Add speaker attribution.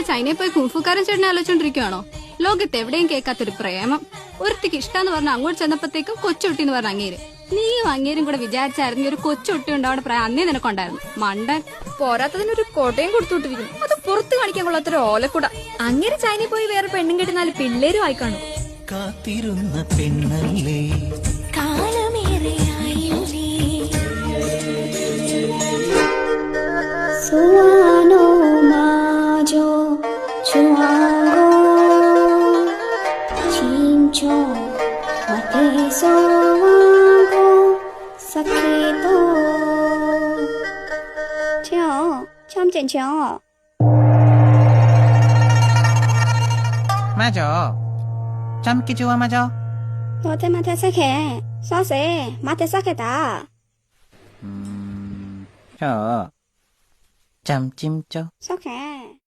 Speaker 1: ചൈനയിൽ പോയി കുംഫുക്കാരൻ ചേട്ടനെ ആലോചിച്ചോണ്ടിരിക്കുവാണോ? ലോകത്ത് എവിടെയും കേൾക്കാത്തൊരു പ്രേമം. ഒരുത്തിക്ക് ഇഷ്ടാന്ന് പറഞ്ഞ അങ്ങോട്ട് ചെന്നപ്പോഴത്തേക്കും കൊച്ചുകുട്ടി എന്ന് പറഞ്ഞ അങ്ങേര്. നീയും അങ്ങേരും കൂടെ വിചാരിച്ചായിരുന്നു ഒരു കൊച്ചുകുട്ടി ഉണ്ടാവുന്ന പ്രായം അന്നേ നിനക്കുണ്ടായിരുന്നു. മണ്ടൻ.
Speaker 2: പോരാത്തതിനൊരു കോട്ടയും കൊടുത്തുവിട്ടിരിക്കുന്നു. അത് പുറത്ത് കാണിക്കാൻ കൊള്ളാത്തൊരു ഓലക്കുട. അങ്ങേര് ചൈനയിൽ പോയി വേറെ പെണ്ണും കെട്ടുന്നാല് പിള്ളേരും ആയി കാണും.
Speaker 3: കാത്തിരുന്ന പെണ്ണല്ലേ
Speaker 4: സുവാനോ മാജോ ചുവാഗോ ചിഞ്ചോ മതേ സോവാഗോ സഖേതോ ച്യാ 참见ച്യാ
Speaker 3: 맞아 참기 좋아 맞아
Speaker 4: 너한테 마태 sak해 서세 마태 sak해다
Speaker 3: 저 짬찜쪄
Speaker 4: sak해